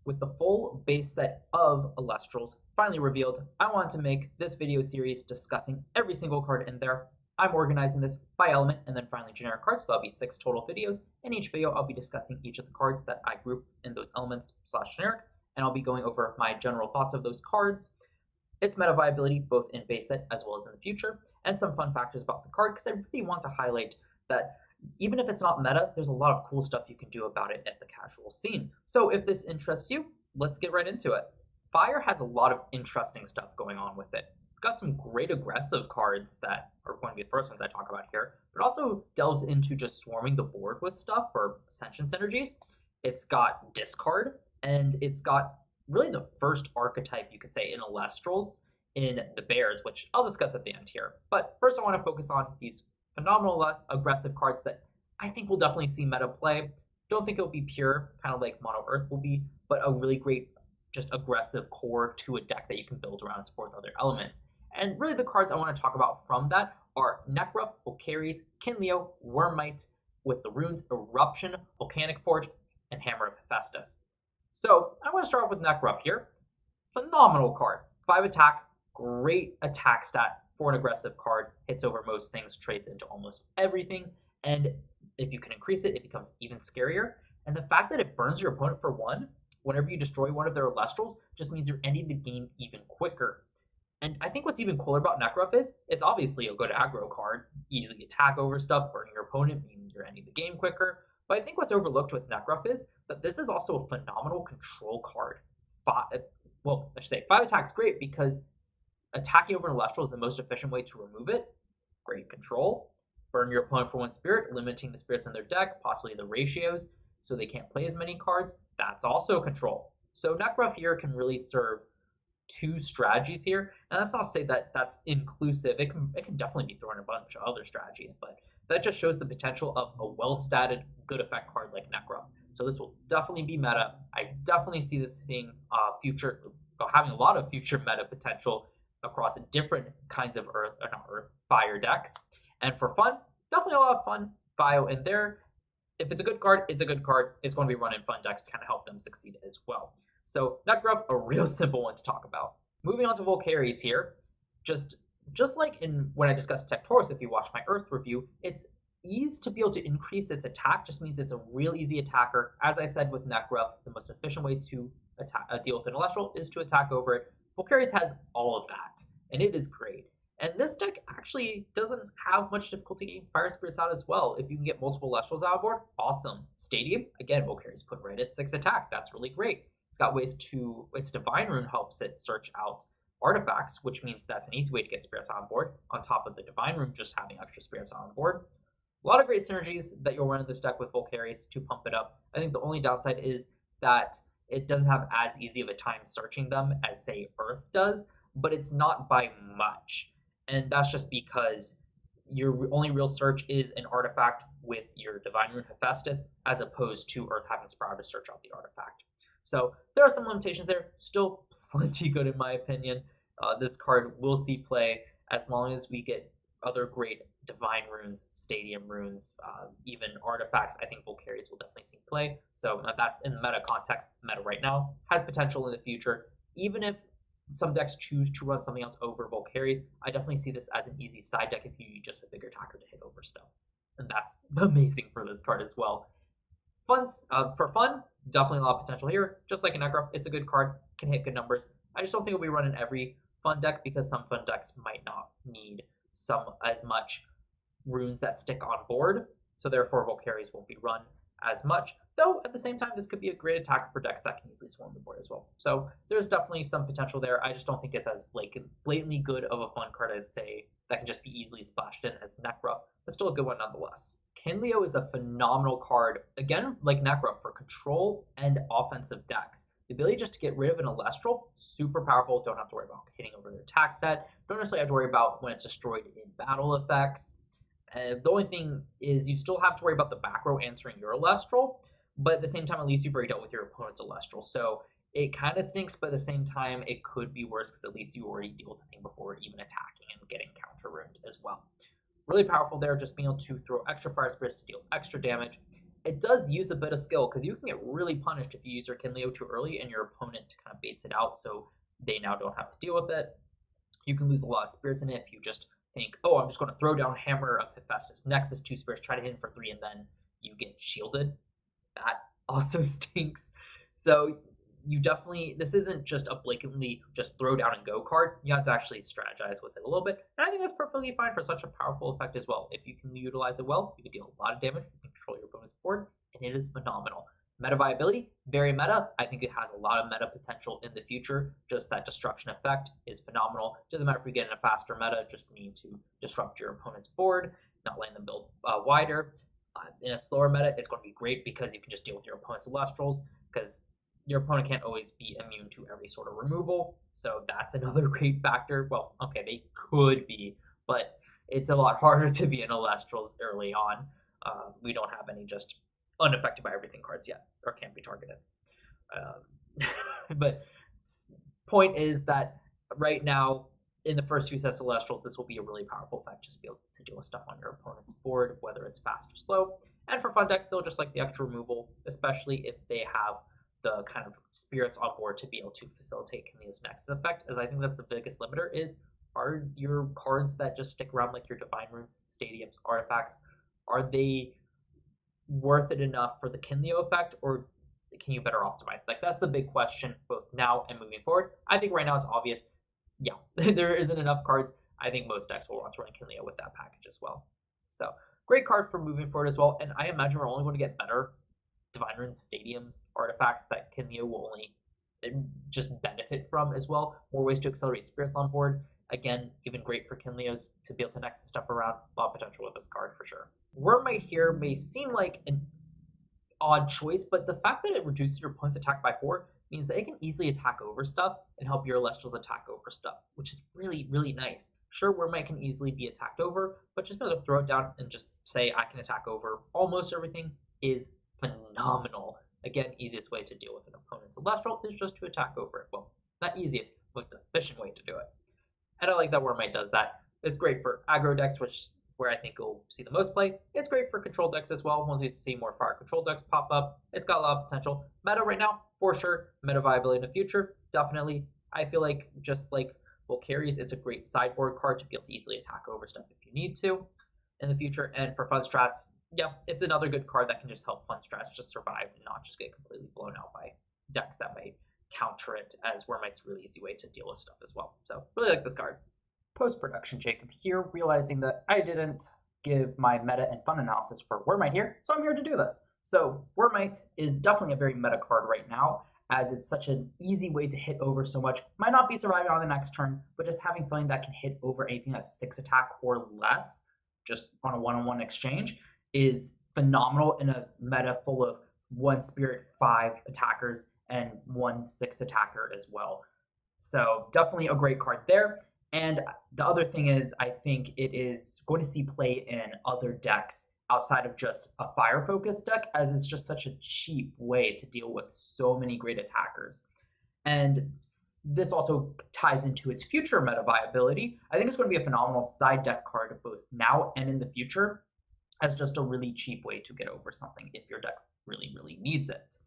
With the full base set of Elestrals finally revealed, I wanted to make this video series discussing every single card in there. I'm organizing this by element and then finally generic cards, so that'll be 6 total videos. In each video, I'll be discussing each of the cards that I group in those elements / generic, and I'll be going over my general thoughts of those cards, its meta viability both in base set as well as in the future, and some fun factors about the card, because I really want to highlight that even if it's not meta, there's a lot of cool stuff you can do about it at the casual scene. So if this interests you, let's get right into it. Fire has a lot of interesting stuff going on with it. It's got some great aggressive cards that are going to be the first ones I talk about here, but also delves into just swarming the board with stuff for Ascension synergies. It's got discard, and it's got really the first archetype, you could say, in Elestrals in the Bears, which I'll discuss at the end here. But first I want to focus on these phenomenal aggressive cards that I think we'll definitely see meta play. Don't think it'll be pure, kind of like Mono Earth will be, but a really great, just aggressive core to a deck that you can build around and support other elements. And really the cards I want to talk about from that are Necruff, Volcaries, Kindleo, Warmite, with the runes Eruption, Volcanic Forge, and Hammer of Hephaestus. So I want to start off with Necruff here. Phenomenal card. 5 attack, great attack stat for an aggressive card. Hits over most things, trades into almost everything. And if you can increase it, it becomes even scarier. And the fact that it burns your opponent for 1 whenever you destroy one of their Elestrals just means you're ending the game even quicker. And I think what's even cooler about Necruff is it's obviously a good aggro card. Easily attack over stuff, burning your opponent means you're ending the game quicker. But I think what's overlooked with Necruff is that this is also a phenomenal control card. I should say 5 attack's great because attacking over an Elestral is the most efficient way to remove it. Great control. Burn your opponent for 1 spirit, limiting the spirits in their deck, possibly the ratios, so they can't play as many cards. That's also control. So Necruff here can really serve 2 strategies here, and that's not to say that that's inclusive. It can definitely be thrown in a bunch of other strategies, but that just shows the potential of a well-statted, good effect card like Necruff. So this will definitely be meta. I definitely see this being having a lot of future meta potential across different kinds of fire decks. And for fun, definitely a lot of fun bio in there. If it's a good card, it's a good card. It's going to be run in fun decks to kind of help them succeed as well. So Necruff, a real simple one to talk about. Moving on to Volcaries here. Just like when I discussed Tectorus, if you watch my Earth review, its ease to be able to increase its attack just means it's a real easy attacker. As I said with Necruff, the most efficient way to deal with an Elestral is to attack over it. Volcaries has all of that, and it is great. And this deck actually doesn't have much difficulty getting Fire Spirits out as well. If you can get multiple Elestrals out of board, awesome. Stadium, again, Volcaries put right at 6 attack. That's really great. It's got ways to, its Divine Rune helps it search out artifacts, which means that's an easy way to get spirits on board, on top of the Divine Rune just having extra spirits on board. A lot of great synergies that you'll run in this deck with Volcaries to pump it up. I think the only downside is that it doesn't have as easy of a time searching them as, say, Earth does, but it's not by much. And that's just because your only real search is an artifact with your Divine Rune Hephaestus, as opposed to Earth having Sprout to search out the artifact. So there are some limitations there. Still plenty good in my opinion. This card will see play as long as we get other great Divine Runes, Stadium Runes, even artifacts. I think Volcaries will definitely see play. So that's in the meta context. Meta right now has potential in the future. Even if some decks choose to run something else over Volcaries, I definitely see this as an easy side deck if you need just a bigger attacker to hit over stuff. And that's amazing for this card as well. For fun, definitely a lot of potential here. Just like a Necruff, it's a good card, can hit good numbers. I just don't think it'll be run in every fun deck because some fun decks might not need as much runes that stick on board. So therefore Volcaries won't be run as much. Though at the same time, this could be a great attacker for decks that can easily swarm the board as well. So there's definitely some potential there. I just don't think it's as blatantly good of a fun card as, say, that can just be easily splashed in as Necruff, but still a good one nonetheless. Kindleo is a phenomenal card, again, like Necruff, for control and offensive decks. The ability just to get rid of an Elestral, super powerful. Don't have to worry about hitting over their attack stat. Don't necessarily have to worry about when it's destroyed in battle effects. The only thing is you still have to worry about the back row answering your Elestral, but at the same time, at least you've already dealt with your opponent's Elestral. So it kind of stinks, but at the same time, it could be worse because at least you already deal with the thing before even attacking and getting counter-ruined as well. Really powerful there, just being able to throw extra Fire Spirits to deal extra damage. it does use a bit of skill because you can get really punished if you use your Kindleo too early and your opponent kind of baits it out, so they now don't have to deal with it. You can lose a lot of spirits in it if you just think, oh, I'm just going to throw down Hammer of Hephaestus, Nexus 2 spirits, try to hit him for 3, and then you get shielded. That also stinks. So you definitely, this isn't just a blatantly just throw down and go card. You have to actually strategize with it a little bit. And I think that's perfectly fine for such a powerful effect as well. If you can utilize it well, you can deal a lot of damage, you can control your opponent's board, and it is phenomenal. Meta viability, very meta. I think it has a lot of meta potential in the future. Just that destruction effect is phenomenal. Doesn't matter if you get in a faster meta, just need to disrupt your opponent's board, not letting them build wider. In a slower meta, it's going to be great because you can just deal with your opponent's Elestrals, because your opponent can't always be immune to every sort of removal. So that's another great factor. Well, okay, they could be, but it's a lot harder to be an Elestrals early on. We don't have any just unaffected by everything cards yet, or can't be targeted. But point is that right now, in the first few sets of Elestrals, this will be a really powerful effect, just be able to deal with stuff on your opponent's board, whether it's fast or slow. And for fun decks, still just like the extra removal, especially if they have the kind of spirits on board to be able to facilitate Kindleo's Nexus effect, as I think that's the biggest limiter is, are your cards that just stick around like your Divine Runes, Stadiums, Artifacts, are they worth it enough for the Kindleo effect, or can you better optimize? Like, that's the big question both now and moving forward. I think right now it's obvious, yeah, there isn't enough cards. I think most decks will want to run Kindleo with that package as well. So great card for moving forward as well, and I imagine we're only going to get better Divine Runes, Stadiums, Artifacts that Kindleo will only just benefit from as well. More ways to accelerate spirits on board. Again, even great for Kindleos to be able to Nexus stuff around. A lot of potential with this card for sure. Warmite here may seem like an odd choice, but the fact that it reduces your opponent's attack by 4 means that it can easily attack over stuff and help your Elestrals attack over stuff, which is really, really nice. Sure, Warmite can easily be attacked over, but just be able to throw it down and just say, I can attack over almost everything is phenomenal. Again, easiest way to deal with an opponent's Elestral is just to attack over it. Well, not easiest, most efficient way to do it. And I like that Warmite does that. It's great for aggro decks, where I think you'll see the most play. It's great for control decks as well. Once you see more fire control decks pop up, it's got a lot of potential. Meta right now, for sure. Meta viability in the future, definitely. I feel like just like Volcaries, it's a great sideboard card to be able to easily attack over stuff if you need to in the future. And for fun strats, yeah, it's another good card that can just help fun strats just survive and not just get completely blown out by decks that may counter it, as Warmite's a really easy way to deal with stuff as well. So really like this card. Post-production Jacob here, realizing that I didn't give my meta and fun analysis for Warmite here, so I'm here to do this. So Warmite is definitely a very meta card right now, as it's such an easy way to hit over so much. Might not be surviving on the next turn, but just having something that can hit over anything that's 6 attack or less, just on a one-on-one exchange, is phenomenal in a meta full of 1 spirit, 5 attackers, and 1 6 attacker as well. So definitely a great card there. And the other thing is, I think it is going to see play in other decks outside of just a fire-focused deck, as it's just such a cheap way to deal with so many great attackers. And this also ties into its future meta viability. I think it's going to be a phenomenal side deck card both now and in the future, as just a really cheap way to get over something if your deck really, really needs it.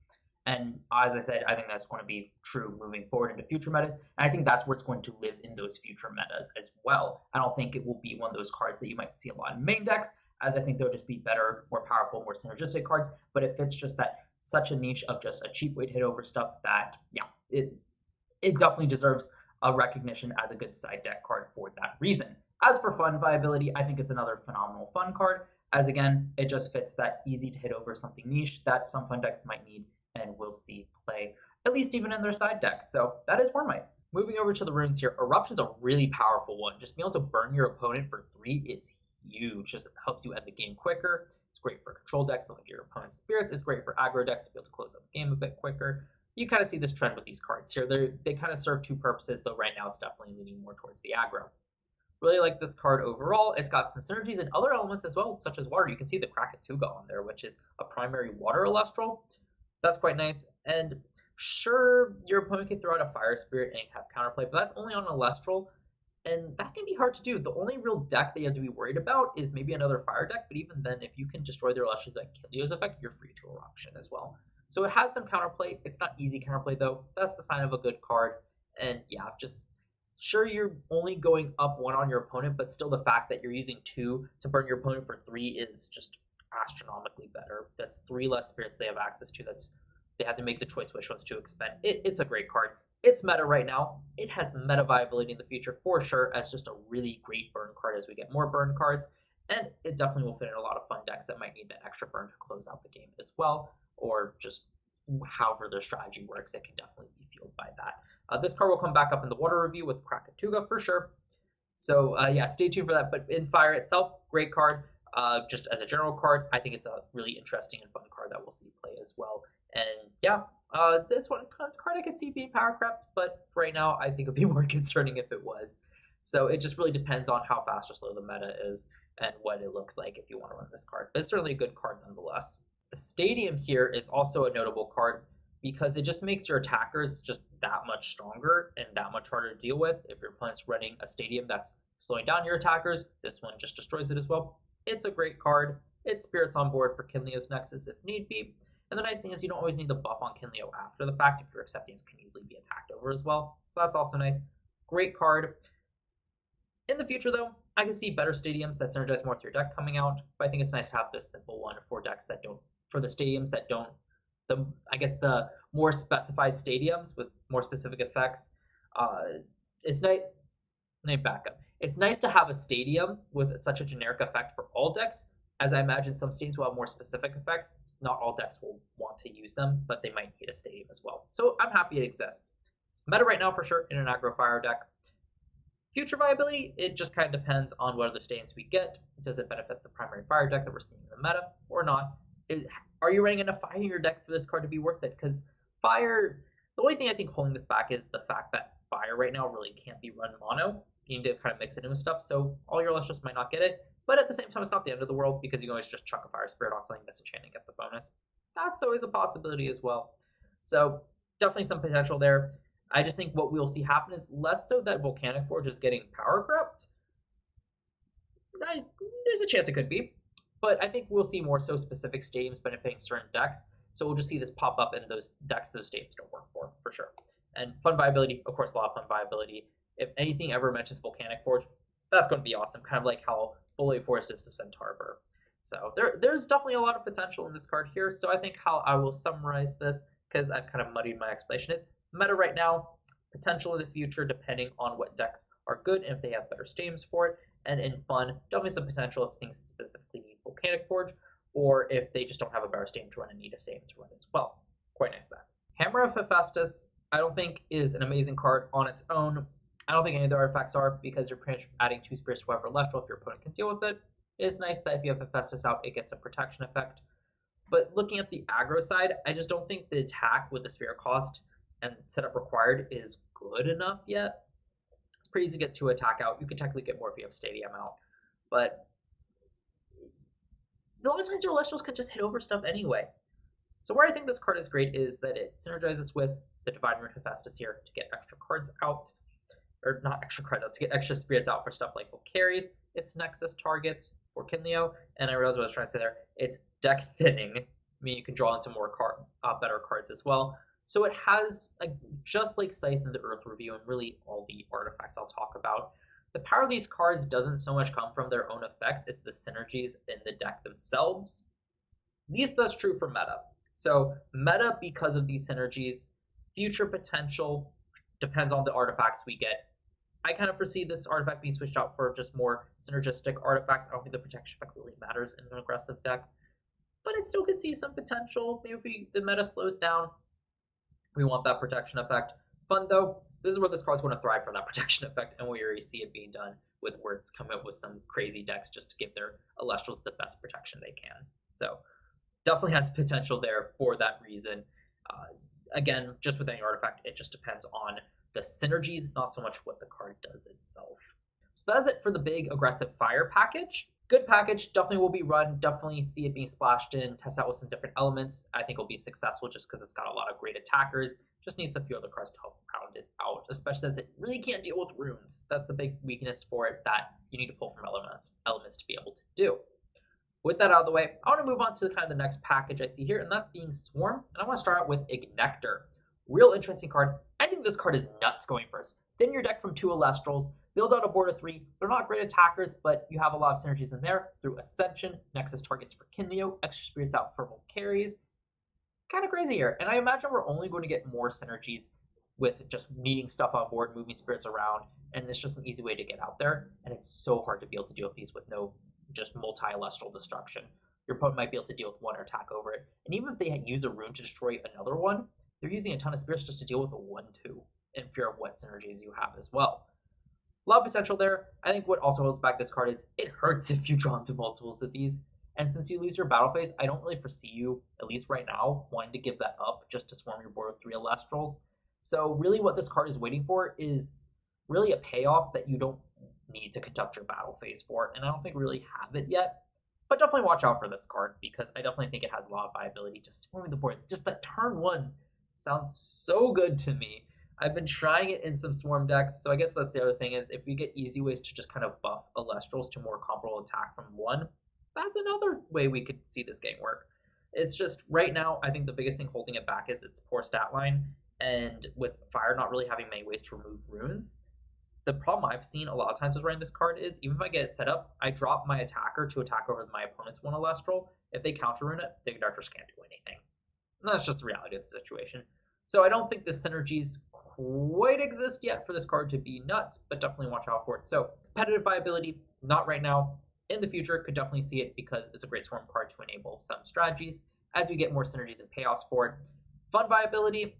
And as I said, I think that's going to be true moving forward into future metas. And I think that's where it's going to live in those future metas as well. I don't think it will be one of those cards that you might see a lot in main decks, as I think they'll just be better, more powerful, more synergistic cards. But it fits just that such a niche of just a cheap way to hit over stuff that, yeah, it definitely deserves a recognition as a good side deck card for that reason. As for fun viability, I think it's another phenomenal fun card, as again, it just fits that easy to hit over something niche that some fun decks might need, and we'll see play, at least even in their side decks. So that is Warmite. Moving over to the runes here, Eruption's a really powerful one. Just being able to burn your opponent for 3 is huge. Just helps you end the game quicker. It's great for control decks like your opponent's spirits. It's great for aggro decks to be able to close out the game a bit quicker. You kind of see this trend with these cards here. They kind of serve 2 purposes, though right now it's definitely leaning more towards the aggro. Really like this card overall. It's got some synergies and other elements as well, such as water. You can see the Krakatuga on there, which is a primary water Elestral. That's quite nice. And sure, your opponent can throw out a Fire Spirit and have counterplay, but that's only on Elestral. And that can be hard to do. The only real deck that you have to be worried about is maybe another fire deck, but even then, if you can destroy their Illustrious like Kindleo's effect, you're free to Eruption as well. So it has some counterplay. It's not easy counterplay though. That's the sign of a good card. And yeah, just sure you're only going up 1 on your opponent, but still the fact that you're using 2 to burn your opponent for 3 is just astronomically better. That's 3 less spirits they have access to. They have to make the choice which ones to expend. It's a great card. It's meta right now. It has meta viability in the future for sure as just a really great burn card as we get more burn cards. And it definitely will fit in a lot of fun decks that might need that extra burn to close out the game as well, or just however their strategy works, it can definitely be fueled by that. This card will come back up in the water review with Krakatuga for sure. So yeah, stay tuned for that. But in Fire itself, great card. Just as a general card, I think it's a really interesting and fun card that we'll see play as well. And yeah, this one card I could see being power crept, but right now I think it would be more concerning if it was. So it just really depends on how fast or slow the meta is and what it looks like if you want to run this card. But it's certainly a good card nonetheless. The Stadium here is also a notable card because it just makes your attackers just that much stronger and that much harder to deal with. If your opponent's running a Stadium that's slowing down your attackers, this one just destroys it as well. It's a great card. It's spirits on board for Kindleo's Nexus if need be. And the nice thing is you don't always need the buff on Kindleo after the fact if your Acceptance can easily be attacked over as well. So that's also nice. Great card. In the future though, I can see better Stadiums that synergize more with your deck coming out, but I think it's nice to have this simple one for decks that don't, for the Stadiums that don't, the more specified Stadiums with more specific effects. It's nice. Let me back up. It's nice to have a Stadium with such a generic effect for all decks, as I imagine some Stadiums will have more specific effects. Not all decks will want to use them, but they might need a Stadium as well. So I'm happy it exists. It's meta right now for sure in an aggro fire deck. Future viability, it just kind of depends on what other Stadiums we get. Does it benefit the primary fire deck that we're seeing in the meta or not? Are you running enough fire in your deck for this card to be worth it? Because fire, the only thing I think holding this back is the fact that fire right now really can't be run mono. You need to kind of mix it in with stuff, so all your Illustrious might not get it. But at the same time, it's not the end of the world because you can always just chuck a Fire Spirit on something, miss a chain, and get the bonus. That's always a possibility as well. So definitely some potential there. I just think what we'll see happen is less so that Volcanic Forge is getting power crept. There's a chance it could be, but I think we'll see more so specific Stadiums benefiting certain decks. So we'll just see this pop up in those decks those Stadiums don't work for sure. And fun viability, of course, a lot of fun viability. If anything ever mentions Volcanic Forge, that's going to be awesome. Kind of like how Bully Forest is to Centaur. So there's definitely a lot of potential in this card here. So I think how I will summarize this, because I've kind of muddied my explanation, is meta right now, potential in the future depending on what decks are good and if they have better Stadiums for it. And in fun, definitely some potential if things specifically need Volcanic Forge, or if they just don't have a better Stadium to run and need a Stadium to run as well. Quite nice that. Hammer of Hephaestus, I don't think is an amazing card on its own. I don't think any of the artifacts are, because you're pretty much adding 2 spirits to whatever Elestral if your opponent can deal with it. It is nice that if you have Hephaestus out, it gets a protection effect. But looking at the aggro side, I just don't think the attack with the spirit cost and setup required is good enough yet. It's pretty easy to get 2 attack out. You can technically get more if you have Stadium out. But a lot of times your Elestrals can just hit over stuff anyway. So where I think this card is great is that it synergizes with the Divine Rune Hephaestus here to get extra cards out. Or not extra cards out, to get extra spirits out for stuff like Volcaries. It's Nexus targets for Kindleo, and I realized what I was trying to say there. It's deck thinning, meaning you can draw into more better cards as well. So it has, just like Scythe in the Earth Review and really all the artifacts I'll talk about, the power of these cards doesn't so much come from their own effects, it's the synergies in the deck themselves. At least that's true for meta. So meta, because of these synergies, future potential depends on the artifacts we get. I kind of foresee this artifact being switched out for just more synergistic artifacts. I don't think the protection effect really matters in an aggressive deck, but it still could see some potential. Maybe if the meta slows down, we want that protection effect. Fun though, this is where this card's going to thrive from that protection effect, and we already see it being done with words coming up with some crazy decks just to give their Elestrals the best protection they can. So definitely has potential there for that reason. Again, just with any artifact, it just depends on the synergies, not so much what the card does itself. So that's it for the big aggressive fire package. Good package, definitely will be run, definitely see it being splashed in, test out with some different elements. I think it'll be successful just because it's got a lot of great attackers. Just needs a few other cards to help round it out, especially since it really can't deal with runes. That's the big weakness for it that you need to pull from elements to be able to do. With that out of the way, I want to move on to kind of the next package I see here, and that being Swarm. And I want to start out with Ignectar. Real interesting card. I think this card is nuts going first. Thin your deck from 2 Elestrals, build out a board of 3. They're not great attackers, but you have a lot of synergies in there through Ascension, Nexus targets for Kindleo, extra spirits out for Volcaries. Kind of crazy here. And I imagine we're only going to get more synergies with just needing stuff on board, moving spirits around, and it's just an easy way to get out there. And it's so hard to be able to deal with these with no just multi-Elestral destruction. Your opponent might be able to deal with one or attack over it. And even if they use a rune to destroy another one, they're using a ton of spirits just to deal with a 1-2 in fear of what synergies you have as well. A lot of potential there. I think what also holds back this card is it hurts if you draw into multiples of these. And since you lose your battle phase, I don't really foresee you, at least right now, wanting to give that up just to swarm your board with 3 Elestrals. So really what this card is waiting for is really a payoff that you don't need to conduct your battle phase for, and I don't think we really have it yet. But definitely watch out for this card, because I definitely think it has a lot of viability. Just swarming the board, just that turn 1 sounds so good to me. I've been trying it in some Swarm decks, so I guess that's the other thing is if we get easy ways to just kind of buff Elestrals to more comparable attack from 1, that's another way we could see this game work. It's just, right now, I think the biggest thing holding it back is its poor stat line, and with Fire not really having many ways to remove runes, the problem I've seen a lot of times with running this card is, even if I get it set up, I drop my attacker to attack over my opponent's 1 Elestral. If they counter rune it, the Ignectars can't do anything. And that's just the reality of the situation. So I don't think the synergies quite exist yet for this card to be nuts, but definitely watch out for it. So competitive viability, not right now. In the future, could definitely see it because it's a great Swarm card to enable some strategies as we get more synergies and payoffs for it. Fun viability,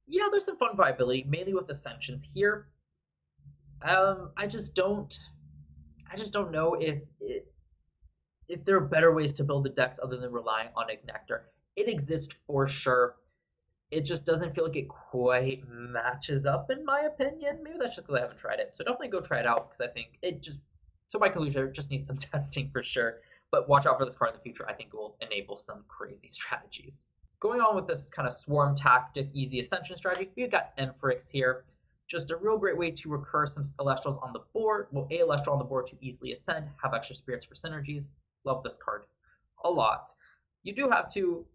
yeah, there's some fun viability, mainly with Ascensions here. I just don't know if there are better ways to build the decks other than relying on Ignectar. It exists for sure. It just doesn't feel like it quite matches up, in my opinion. Maybe that's just because I haven't tried it. So definitely go try it out, because I think it just, so my conclusion, it just needs some testing for sure. But watch out for this card in the future. I think it will enable some crazy strategies. Going on with this kind of Swarm tactic, easy Ascension strategy, we've got Emphyrix here. Just a real great way to recur some Elestrals on the board. Well, a Elestral on the board to easily ascend, have extra spirits for synergies. Love this card a lot. You do have to,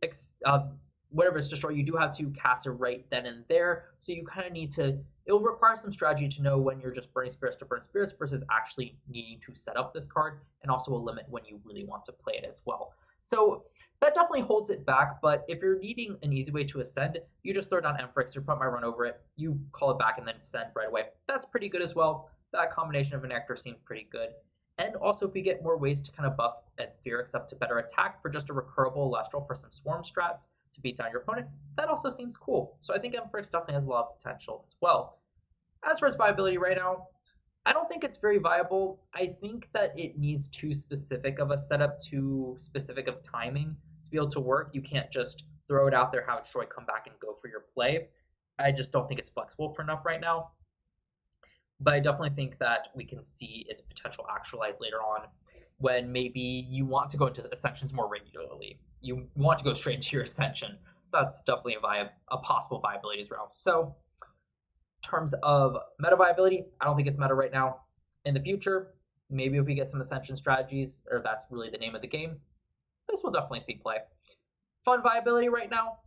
whatever it's destroyed, you do have to cast it right then and there. So you kind of need to, it'll require some strategy to know when you're just burning spirits to burn spirits versus actually needing to set up this card, and also a limit when you really want to play it as well. So that definitely holds it back, but if you're needing an easy way to ascend, you just throw down Emphyrix, your opponent might run over it, you call it back and then ascend right away. That's pretty good as well. That combination of Ignectar seems pretty good. And also if we get more ways to kind of buff Emphyrix up to better attack for just a recurable Elestral for some Swarm strats to beat down your opponent, that also seems cool. So I think Emphyrix definitely has a lot of potential as well. As for its viability right now, I don't think it's very viable. I think that it needs too specific of a setup, too specific of timing to be able to work. You can't just throw it out there, have it destroy, come back and go for your play. I just don't think it's flexible for enough right now. But I definitely think that we can see its potential actualized later on when maybe you want to go into Ascensions more regularly. You want to go straight into your Ascension. That's definitely a possible viability as well. So in terms of meta viability, I don't think it's meta right now. In the future, maybe if we get some Ascension strategies, or that's really the name of the game, this will definitely see play. Fun viability right now,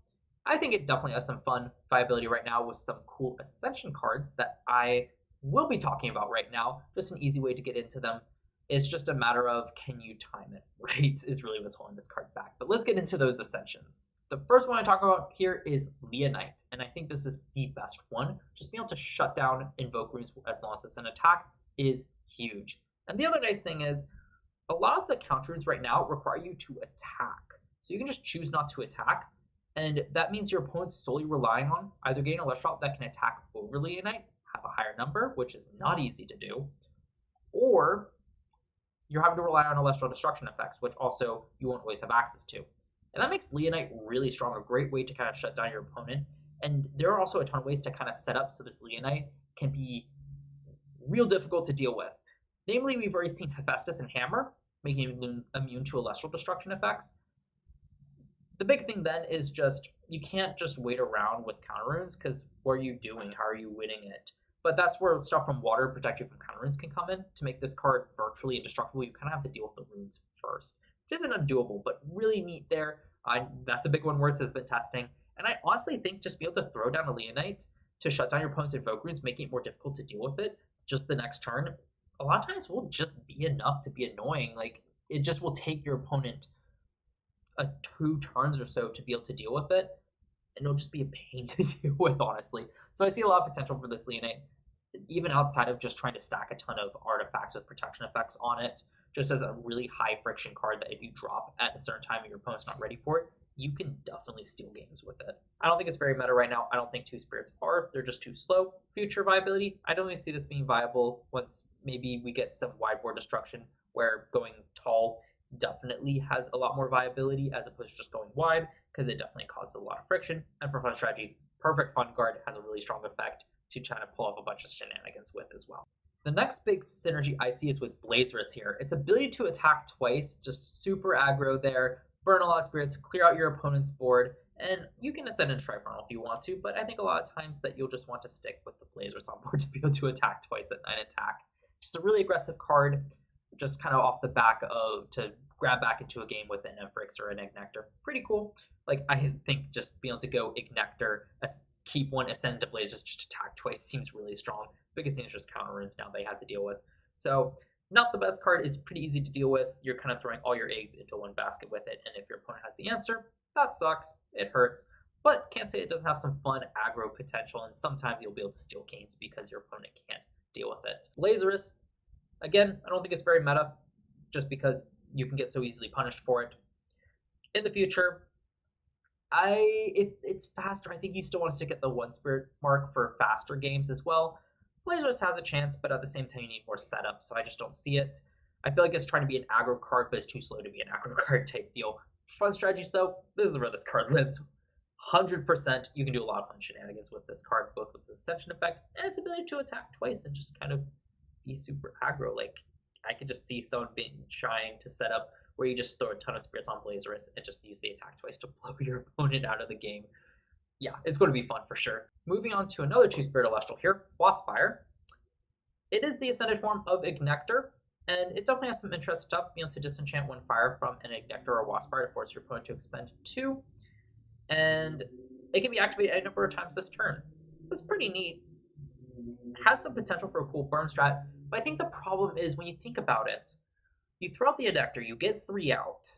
I think it definitely has some fun viability right now with some cool Ascension cards that I will be talking about right now. Just an easy way to get into them. It's just a matter of, can you time it right, is really what's holding this card back. But let's get into those Ascensions. The first one I talk about here is Leonite, and I think this is the best one. Just being able to shut down Invoke runes as long as it's an attack is huge. And the other nice thing is, a lot of the counter runes right now require you to attack. So you can just choose not to attack, and that means your opponent's solely relying on either getting a Elestral that can attack over Leonite, have a higher number, which is not easy to do, or you're having to rely on Elestral destruction effects, which also you won't always have access to. And that makes Leonite really strong, a great way to kind of shut down your opponent. And there are also a ton of ways to kind of set up so this Leonite can be real difficult to deal with. Namely, we've already seen Hephaestus and Hammer, making him immune to Elestral destruction effects. The big thing then is just, you can't just wait around with counter runes, because what are you doing? How are you winning it? But that's where stuff from water protect you from counter runes can come in. To make this card virtually indestructible, you kind of have to deal with the runes first, which isn't undoable, but really neat there. That's a big one Words has been testing. And I honestly think just be able to throw down a Leonite to shut down your opponent's Invoke runes, making it more difficult to deal with it just the next turn, a lot of times will just be enough to be annoying. Like, it just will take your opponent 2 turns or so to be able to deal with it, and it'll just be a pain to deal with, honestly. So I see a lot of potential for this Leonite, even outside of just trying to stack a ton of artifacts with protection effects on it, just as a really high friction card that if you drop at a certain time and your opponent's not ready for it, you can definitely steal games with it. I don't think it's very meta right now. I don't think 2 spirits are. They're just too slow. Future viability, I don't really see this being viable once maybe we get some wide board destruction, where going tall definitely has a lot more viability as opposed to just going wide, because it definitely causes a lot of friction. And for fun strategies, perfect fun guard has a really strong effect to try to pull off a bunch of shenanigans with as well. The next big synergy I see is with Blazerus here. Its ability to attack twice, just super aggro there, burn a lot of spirits, clear out your opponent's board, and you can ascend in Trifernal if you want to, but I think a lot of times that you'll just want to stick with the Blazerus on board to be able to attack twice at 9 attack. Just a really aggressive card, just kind of off the back of to grab back into a game with an Emphyrix or an Ignectar. Pretty cool. Like, I think just being able to go Ignectar, keep 1, ascend to Blazerus, just attack twice seems really strong. Biggest thing is just counter runes now they have to deal with. So, not the best card. It's pretty easy to deal with. You're kind of throwing all your eggs into one basket with it, and if your opponent has the answer, that sucks. It hurts. But can't say it doesn't have some fun aggro potential, and sometimes you'll be able to steal games because your opponent can't deal with it. Blazerus, again, I don't think it's very meta, just because you can get so easily punished for it. In the future, if it's faster, I think you still want to stick at the 1 spirit mark for faster games as well. Blazerus has a chance, but at the same time, you need more setup, so I just don't see it. I feel like it's trying to be an aggro card, but it's too slow to be an aggro card type deal. Fun strategies, though, this is where this card lives. 100%, you can do a lot of fun shenanigans with this card, both with the Ascension effect and its ability to attack twice and just kind of be super aggro. Like, I could just see someone trying to set up where you just throw a ton of spirits on Blazerus and just use the attack twice to blow your opponent out of the game. Yeah, it's going to be fun for sure. Moving on to another 2-spirit Celestial here, Waspyre. It is the ascended form of Ignectar, and it definitely has some interest stuff, being able to disenchant 1 fire from an Ignectar or Waspyre to force your opponent to expend 2. And it can be activated a number of times this turn. It's pretty neat. It has some potential for a cool burn strat, but I think the problem is when you think about it, you throw out the Ignectar, you get 3 out.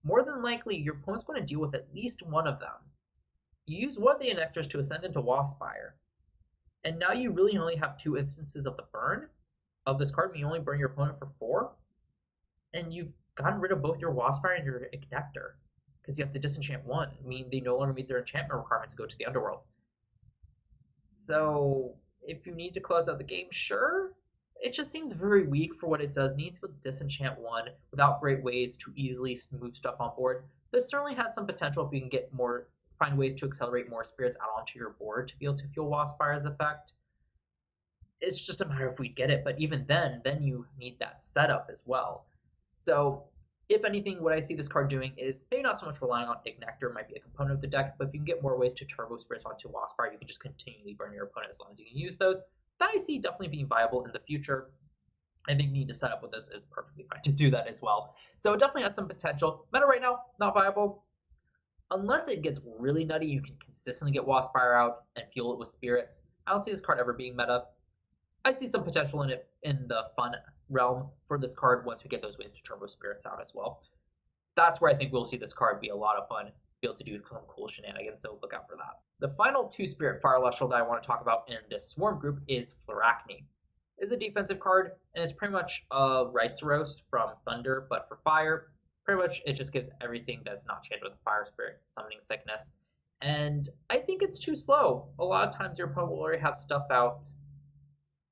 More than likely, your opponent's going to deal with at least 1 of them. You use 1 of the Ignectars to ascend into Waspyre, and now you really only have 2 instances of the burn of this card, but you only burn your opponent for 4, and you've gotten rid of both your Waspyre and your Ignectar, because you have to disenchant 1, meaning they no longer meet their enchantment requirement to go to the Underworld. So, if you need to close out the game, sure. It just seems very weak for what it does. Need to disenchant 1 without great ways to easily move stuff on board. This certainly has some potential if you can get more, find ways to accelerate more spirits out onto your board to be able to fuel Waspyre's effect. It's just a matter if we get it, but even then you need that setup as well. So, if anything, what I see this card doing is maybe not so much relying on Ignectar, might be a component of the deck, but if you can get more ways to turbo spirits onto Waspyre, you can just continually burn your opponent as long as you can use those. That I see definitely being viable in the future. I think need to set up with this is perfectly fine to do that as well. So it definitely has some potential. Meta right now, not viable. Unless it gets really nutty, you can consistently get Waspyre out and fuel it with spirits. I don't see this card ever being meta. I see some potential in it in the fun realm for this card once we get those ways to turbo spirits out as well. That's where I think we'll see this card be a lot of fun, be able to do some cool shenanigans, so look out for that. The final 2-spirit Fire Celestial that I want to talk about in this Swarm group is Flarachne. It's a defensive card, and it's pretty much a Rice Roast from Thunder, but for fire. Pretty much it just gives everything that's not chained with a Fire Spirit, Summoning Sickness. And I think it's too slow. A lot of times your opponent will already have stuff out,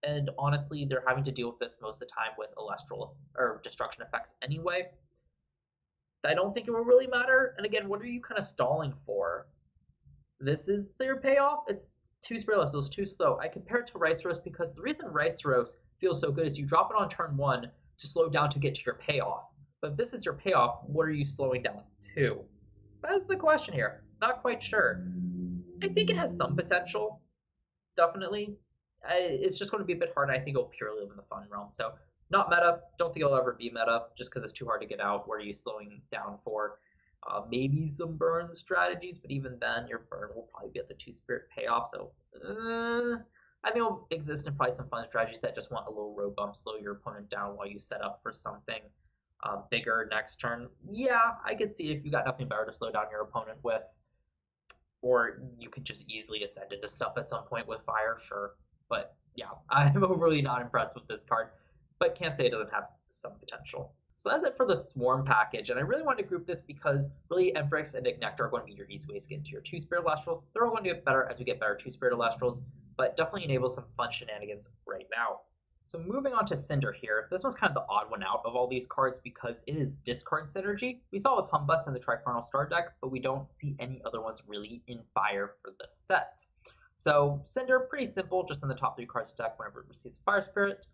and honestly, they're having to deal with this most of the time with Elestral or Destruction effects anyway. I don't think it will really matter. And again, what are you kind of stalling for? This is their payoff. It's Two Spirit Elestrals, too slow. I compare it to Rice Rose because the reason Rice Rose feels so good is you drop it on turn 1 to slow down to get to your payoff. But if this is your payoff, what are you slowing down to? That's the question here. Not quite sure. I think it has some potential, definitely. It's just going to be a bit hard. I think it'll purely live in the fun realm. So not meta. Don't think it'll ever be meta just because it's too hard to get out. What are you slowing down for? Maybe some burn strategies, but even then, your burn will probably be at the 2-spirit payoff. So I think it'll exist in probably some fun strategies that just want a little row bump, slow your opponent down while you set up for something bigger next turn. Yeah, I could see if you got nothing better to slow down your opponent with. Or you could just easily ascend into stuff at some point with fire, sure. But yeah, I'm overly not impressed with this card, but can't say it doesn't have some potential. So that's it for the Swarm package, and I really wanted to group this because really Emphyrix and Ignectar are going to be your easy ways to get into your 2-spirit Elestral. They're all going to get better as we get better 2-spirit Elestrals, but definitely enable some fun shenanigans right now. So moving on to Sinder here, this one's kind of the odd one out of all these cards because it is discard synergy. We saw it with Humbus in the Trifernal Star deck, but we don't see any other ones really in fire for the set. So Sinder, pretty simple, just in the top 3 cards of the deck whenever it receives Fire Spirit.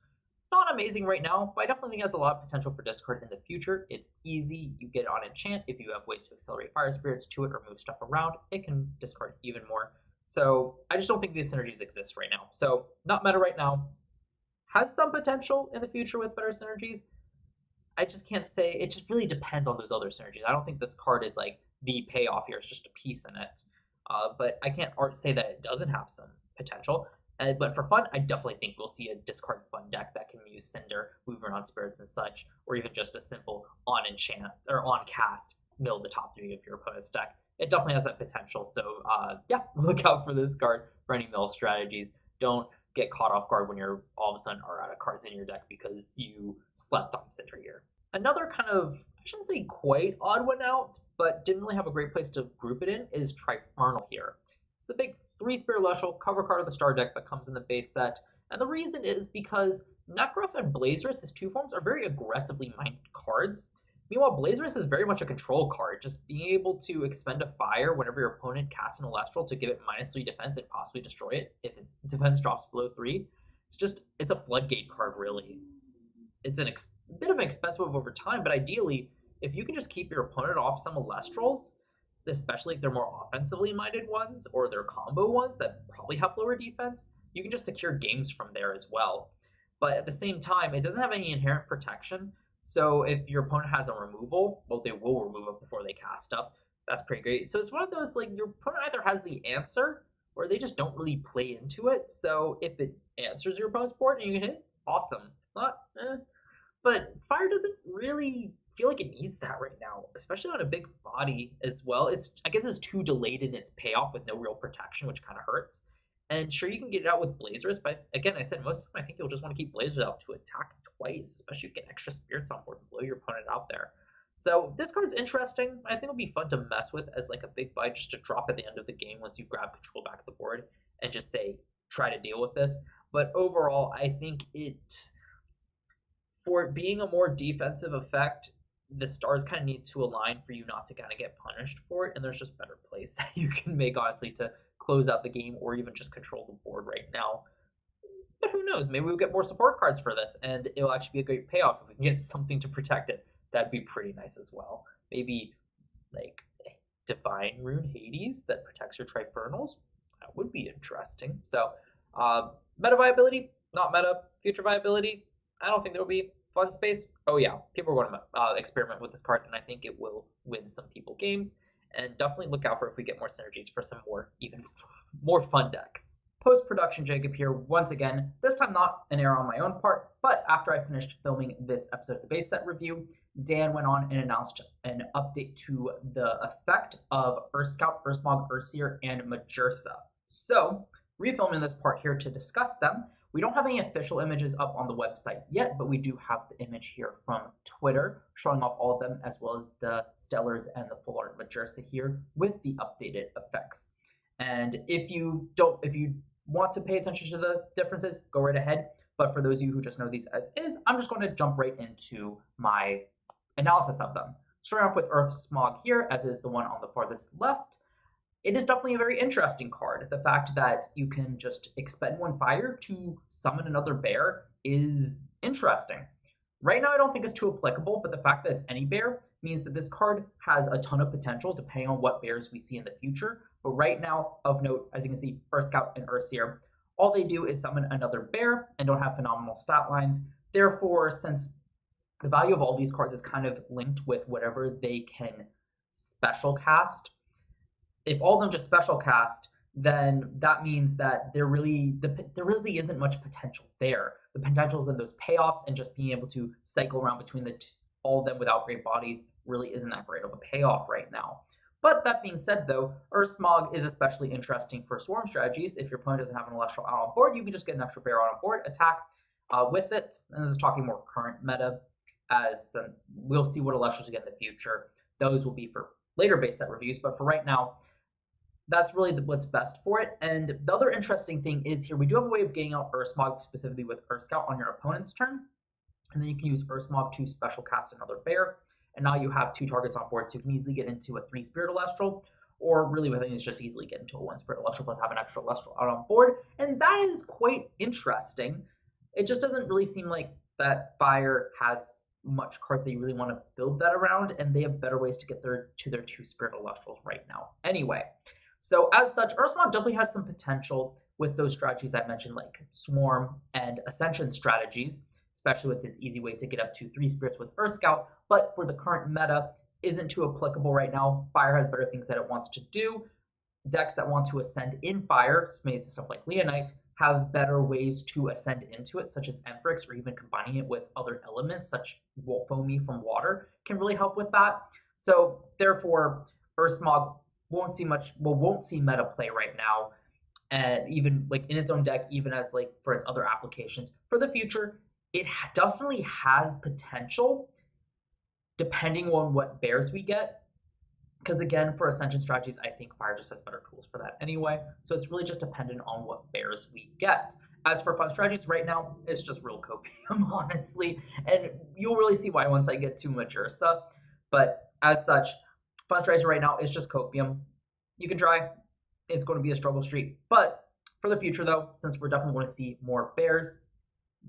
Not amazing right now, but I definitely think it has a lot of potential for discard in the future. It's easy, you get it on enchant. If you have ways to accelerate Fire Spirits to it or move stuff around, it can discard even more. So I just don't think these synergies exist right now. So not meta right now. Has some potential in the future with better synergies. I just can't say. It just really depends on those other synergies. I don't think this card is like the payoff here. It's just a piece in it. But I can't say that it doesn't have some potential. But for fun, I definitely think we'll see a discard fun deck that can use Sinder, move around spirits and such, or even just a simple on enchant or on cast, mill the top 3 of your opponent's deck. It definitely has that potential. So yeah, look out for this card for any mill strategies. Don't get caught off guard when you're all of a sudden are out of cards in your deck because you slept on Sinder here. Another kind of, I shouldn't say quite odd one out, but didn't really have a great place to group it in, is Trifernal here. It's the big 3-spirit Celestial cover card of the Star deck that comes in the base set. And the reason is because Necruff and Blazerus, his 2 forms, are very aggressively minded cards. Meanwhile, Blazerus is very much a control card, just being able to expend a fire whenever your opponent casts an Elestral to give it -3 defense and possibly destroy it if its defense drops below 3. It's a floodgate card, really. It's a bit of an expensive move over time, but ideally, if you can just keep your opponent off some Elestrals, especially if they're more offensively minded ones or they're combo ones that probably have lower defense, you can just secure games from there as well. But at the same time, it doesn't have any inherent protection. So if your opponent has a removal, well, they will remove it before they cast stuff. That's pretty great. So it's one of those, like, your opponent either has the answer or they just don't really play into it. So if it answers your opponent's board and you can hit, awesome. Not, But fire doesn't really feel like it needs that right now, especially on a big body as well. I guess it's too delayed in its payoff with no real protection, which kind of hurts. And sure, you can get it out with Blazerus, but again, I said most of the time I think you'll just want to keep Blazerus out to attack twice, especially if you get extra spirits on board and blow your opponent out there. So this card's interesting. I think it'll be fun to mess with as like a big bite, just to drop at the end of the game once you grab control back of the board and just say, try to deal with this. But overall, I think for it being a more defensive effect, the stars kind of need to align for you not to kind of get punished for it, and there's just better plays that you can make, honestly, to close out the game or even just control the board right now. But who knows? Maybe we'll get more support cards for this, and it'll actually be a great payoff if we can get something to protect it. That'd be pretty nice as well. Maybe, like, Divine Rune Hades that protects your Trifernals. That would be interesting. So, meta viability, not meta. Future viability, I don't think there'll be. Fun space, oh yeah, people are going to experiment with this card, and I think it will win some people games. And definitely look out for if we get more synergies for some even more fun decks. Post-production Jacob here once again, this time not an error on my own part, but after I finished filming this episode of the base set review, Dan went on and announced an update to the effect of Urscout, Ursmog, Ursear, and Majursa. So, refilming this part here to discuss them. We don't have any official images up on the website yet, but we do have the image here from Twitter showing off all of them, as well as the Stellars and the full art Majursa here with the updated effects. And if you want to pay attention to the differences, go right ahead. But for those of you who just know these as is, I'm just going to jump right into my analysis of them. Starting off with Ursmog here, as is the one on the farthest left. it is definitely a very interesting card. The fact that you can just expend 1 fire to summon another bear is interesting. Right now, I don't think it's too applicable, but the fact that it's any bear means that this card has a ton of potential depending on what bears we see in the future. But right now, of note, as you can see, Urscout and Ursear, all they do is summon another bear and don't have phenomenal stat lines. Therefore, since the value of all these cards is kind of linked with whatever they can special cast, if all of them just special cast, then that means that there really isn't much potential there. The potential is in those payoffs, and just being able to cycle around between all of them without great bodies really isn't that great of a payoff right now. But that being said, though, Ursmog is especially interesting for swarm strategies. If your opponent doesn't have an Elestral out on board, you can just get an extra bear on board, attack with it. And this is talking more current meta, as we'll see what Elestrals we get in the future. Those will be for later base set reviews, but for right now, that's really what's best for it. And the other interesting thing is here, we do have a way of getting out Ursmog specifically with Urscout on your opponent's turn. And then you can use Ursmog to special cast another bear. And now you have 2 targets on board, so you can easily get into a 3-spirit Elestral, or really with it, it's just easily get into a 1-spirit Elestral plus have an extra Elestral out on board. And that is quite interesting. It just doesn't really seem like that Fire has much cards that you really want to build that around, and they have better ways to get their 2-spirit Elestrals right now. Anyway, so as such, Ursmog definitely has some potential with those strategies I mentioned, like Swarm and Ascension strategies, especially with its easy way to get up to 3 spirits with Urscout, but for the current meta, isn't too applicable right now. Fire has better things that it wants to do. Decks that want to ascend in Fire, made stuff like Leonite, have better ways to ascend into it, such as Emphyrix, or even combining it with other elements, such Foamy from Water, can really help with that. So therefore, Ursmog won't see meta play right now, and even like in its own deck, even as like for its other applications. For the future, it definitely has potential, depending on what bears we get. Because again, for Ascension strategies, I think Fire just has better tools for that anyway. So it's really just dependent on what bears we get. As for fun strategies, right now, it's just real copium, honestly. And you'll really see why once I get to Majursa. But as such, fun strategy right now is just copium. You can try. It's going to be a struggle street. But for the future, though, since we're definitely going to see more bears,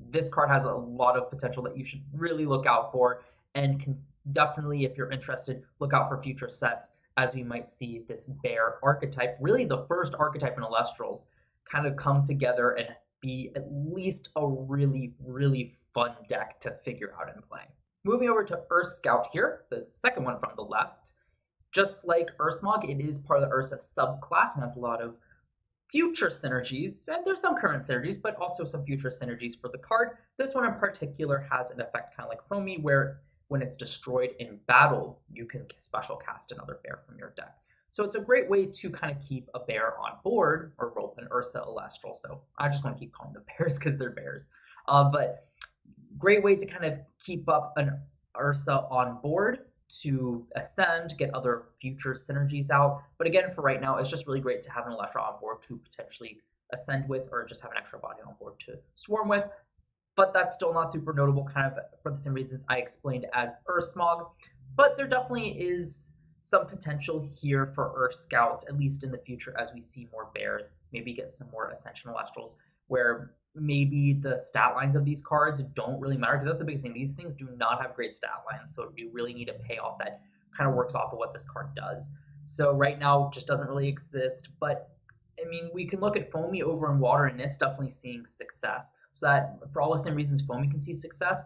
this card has a lot of potential that you should really look out for. And can definitely, if you're interested, look out for future sets, as we might see this bear archetype, really the first archetype in Elestrals, kind of come together and be at least a really, really fun deck to figure out and play. Moving over to Urscout here, the second one from the left. Just like Ursmog, it is part of the Ursa subclass and has a lot of future synergies, and there's some current synergies, but also some future synergies for the card. This one in particular has an effect kind of like Foamy, where when it's destroyed in battle, you can special cast another bear from your deck. So it's a great way to kind of keep a bear on board, or roll an Ursa Elestral. So I just want to keep calling them bears because they're bears. But great way to kind of keep up an Ursa on board to ascend, get other future synergies out. But again, for right now, it's just really great to have an Elestral on board to potentially ascend with, or just have an extra body on board to swarm with. But that's still not super notable, kind of for the same reasons I explained as Ursmog. But there definitely is some potential here for Urscout, at least in the future, as we see more bears, maybe get some more Ascension Elestrals, where maybe the stat lines of these cards don't really matter, because that's the biggest thing. These things do not have great stat lines, so you really need a payoff that kind of works off of what this card does. So right now, it just doesn't really exist, but I mean, we can look at Foamy over in Water, and it's definitely seeing success. So that, for all the same reasons Foamy can see success,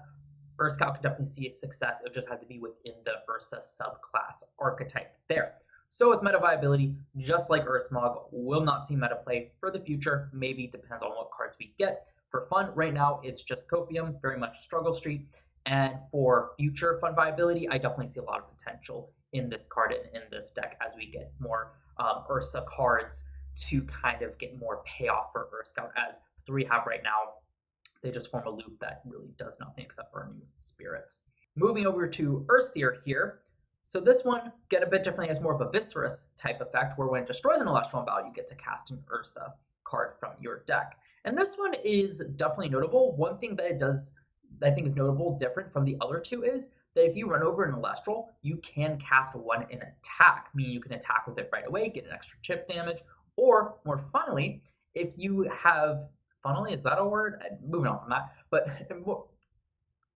Urscout can definitely see a success. It just had to be within the Ursa subclass archetype there. So with meta viability, just like Ursmog, will not see meta play for the future. Maybe depends on what cards we get. For fun, right now, it's just copium, very much a struggle street. And for future fun viability, I definitely see a lot of potential in this card and in this deck as we get more Ursa cards to kind of get more payoff for Urscout, as 3 have right now. They just form a loop that really does nothing except for new spirits. Moving over to Ursear here. So this one, get a bit differently, has more of a Viscerous type effect, where when it destroys an Elestral value, you get to cast an Ursa card from your deck. And this one is definitely notable. One thing that it does that I think is notable, different from the other two, is that if you run over an Elestral, you can cast one in attack, meaning you can attack with it right away, get an extra chip damage, or more funnily, if you have, funnily, is that a word? Moving on from that, but what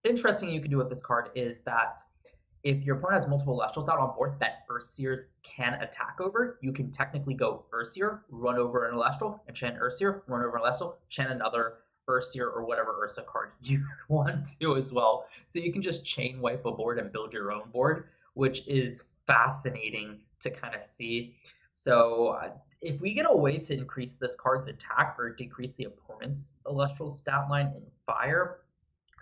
interesting you can do with this card is that if your opponent has multiple Elestrals out on board that Ursears can attack over, you can technically go Ursear, run over an Elestral, enchant Ursear, run over an Elestral, enchant another Ursear or whatever Ursa card you want to as well. So you can just chain wipe a board and build your own board, which is fascinating to kind of see. So if we get a way to increase this card's attack or decrease the opponent's Elestral stat line in fire,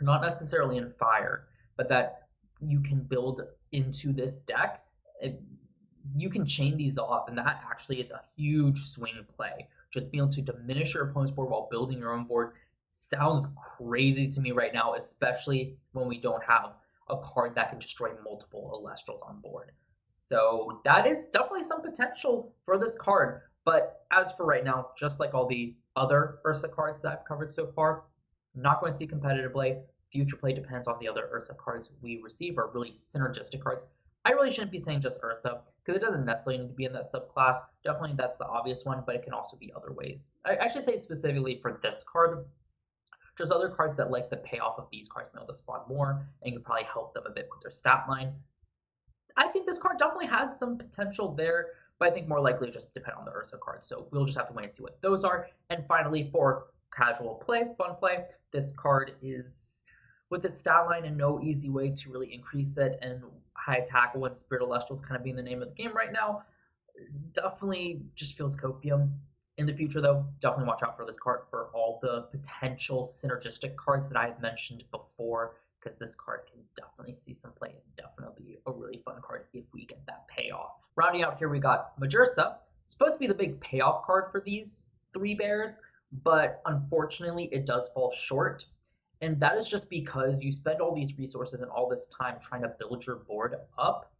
not necessarily in fire, but that you can build into this deck, you can chain these off, and that actually is a huge swing play. Just being able to diminish your opponent's board while building your own board sounds crazy to me right now, especially when we don't have a card that can destroy multiple Elestrals on board. So that is definitely some potential for this card. But as for right now, just like all the other Ursa cards that I've covered so far, I'm not going to see competitive play. Future play depends on the other Ursa cards we receive, are really synergistic cards. I really shouldn't be saying just Ursa, because it doesn't necessarily need to be in that subclass. Definitely that's the obvious one, but it can also be other ways. I should say specifically for this card, there's other cards that like the payoff of these cards being able to spawn more, and can probably help them a bit with their stat line. I think this card definitely has some potential there, but I think more likely just depend on the Ursa cards. So we'll just have to wait and see what those are. And finally, for casual play, fun play, this card is, with its stat line and no easy way to really increase it, and high attack when Spirit Elestrals kind of being the name of the game right now, definitely just feels copium. In the future, though, definitely watch out for this card for all the potential synergistic cards that I had mentioned before, because this card can definitely see some play and definitely be a really fun card if we get that payoff. Rounding out here, we got Majursa. Supposed to be the big payoff card for these three bears, but unfortunately, it does fall short. And that is just because you spend all these resources and all this time trying to build your board up,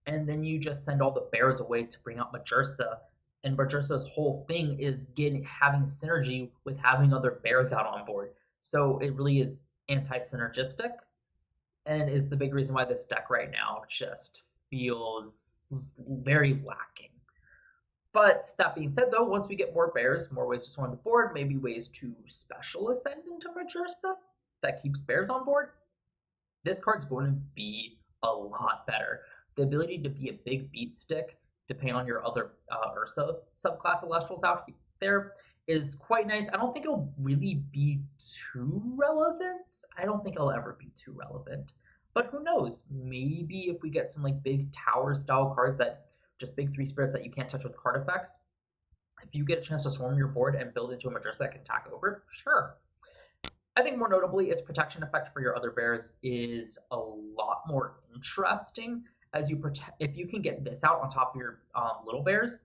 and then you just send all the bears away to bring out Majursa. And Majursa's whole thing is having synergy with having other bears out on board. So it really is anti-synergistic, and is the big reason why this deck right now just feels very lacking. But that being said, though, once we get more bears, more ways to swarm the board, maybe ways to special ascend into Majursa that keeps bears on board, this card's going to be a lot better. The ability to be a big beat stick, depending on your other Ursa subclass Elestrals out there, is quite nice. I don't think it'll really be too relevant. I don't think it'll ever be too relevant. But who knows? Maybe if we get some like big tower style cards that just big 3 spirits that you can't touch with card effects, if you get a chance to swarm your board and build into a Majursa that can attack over, sure. I think more notably, its protection effect for your other bears is a lot more interesting. As you if you can get this out on top of your little bears,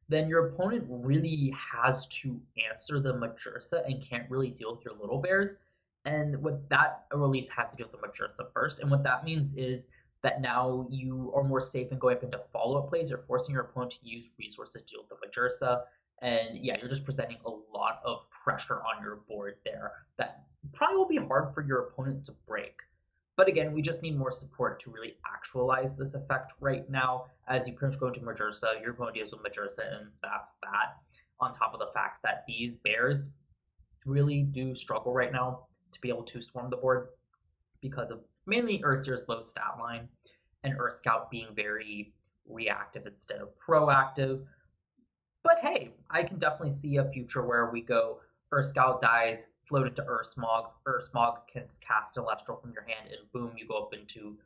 then your opponent really has to answer the Majursa and can't really deal with your little bears. And what that release has to do with the Majursa first. And what that means is that now you are more safe in going up into follow-up plays or forcing your opponent to use resources to deal with the Majursa. And yeah, you're just presenting a lot of pressure on your board there that probably will be hard for your opponent to break. But again, we just need more support to really actualize this effect right now. As you pretty much go into Majursa, your opponent deals with Majursa, and that's that. On top of the fact that these bears really do struggle right now to be able to swarm the board because of mainly Ursear's low stat line and Urscout being very reactive instead of proactive. But hey, I can definitely see a future where we go Urscout dies, float into Ursmog. Ursmog can cast Elestral from your hand, and boom, you go up into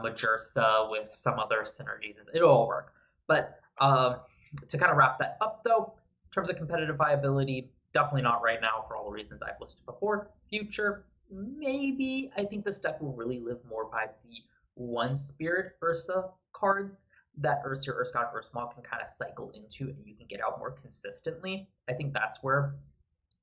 Majursa with some other synergies. It'll all work. But to kind of wrap that up, though, in terms of competitive viability, definitely not right now for all the reasons I've listed before. Future, maybe. I think this deck will really live more by the one Spirit Ursa cards that Ursear, Urscout, Ursmog can kind of cycle into, and you can get out more consistently. I think that's where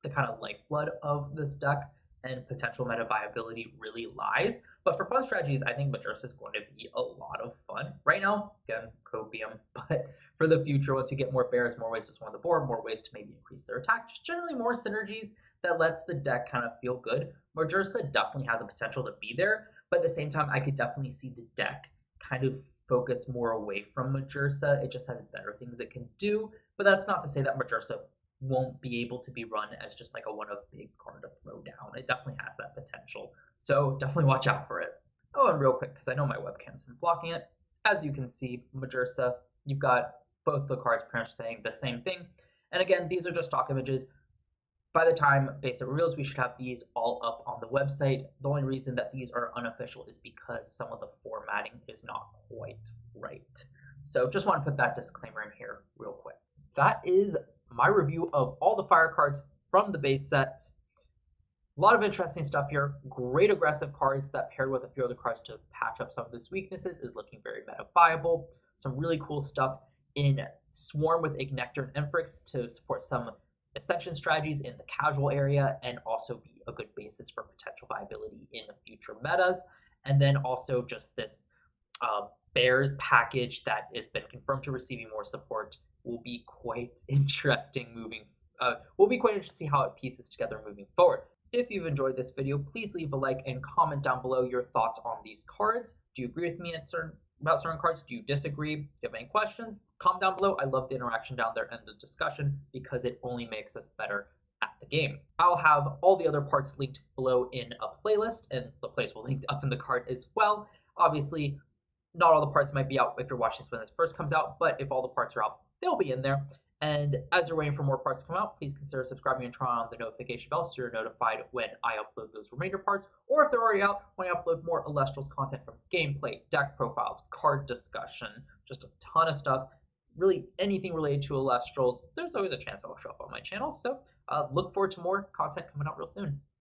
the kind of lifeblood of this deck and potential meta viability really lies. But for fun strategies, I think Majursa is going to be a lot of fun. Right now, again, copium, but for the future, once you get more bears, more ways to swarm the board, more ways to maybe increase their attack, just generally more synergies that lets the deck kind of feel good. Majursa definitely has a potential to be there, But at the same time, I could definitely see the deck kind of focus more away from Majursa. It just has better things it can do. But that's not to say that Majursa won't be able to be run as just like a one of big card to throw down. It definitely has that potential. So definitely watch out for it. Oh, and real quick, because I know my webcam's been blocking it. As you can see, Majursa, you've got both the cards pretty much saying the same thing. And again, these are just stock images. By the time Base Set reveals, we should have these all up on the website. The only reason that these are unofficial is because some of the formatting is not quite right. So just want to put that disclaimer in here real quick. That is my review of all the fire cards from the base set. A lot of interesting stuff here. Great aggressive cards that paired with a few other cards to patch up some of this weaknesses is looking very meta viable. Some really cool stuff in Swarm with Ignectar and Emphyrix to support some Ascension strategies in the casual area and also be a good basis for potential viability in future metas. And then also just this Bears package that has been confirmed to receiving more support will be quite interesting will be quite interesting to see how it pieces together moving forward. If you've enjoyed this video, please leave a like and comment down below your thoughts on these cards. Do you agree with me about certain cards? Do you disagree? Do you have any questions? Comment down below. I love the interaction down there and the discussion because it only makes us better at the game. I'll have all the other parts linked below in a playlist, and the playlist will link up in the card as well. Obviously, not all the parts might be out if you're watching this when it first comes out, but if all the parts are out, they'll be in there. And as you're waiting for more parts to come out, please consider subscribing and turn on the notification bell so you're notified when I upload those remainder parts, or if they're already out, when I upload more Elestrals content from gameplay, deck profiles, card discussion, just a ton of stuff. Really anything related to Elestrals, there's always a chance it will show up on my channel. So look forward to more content coming out real soon.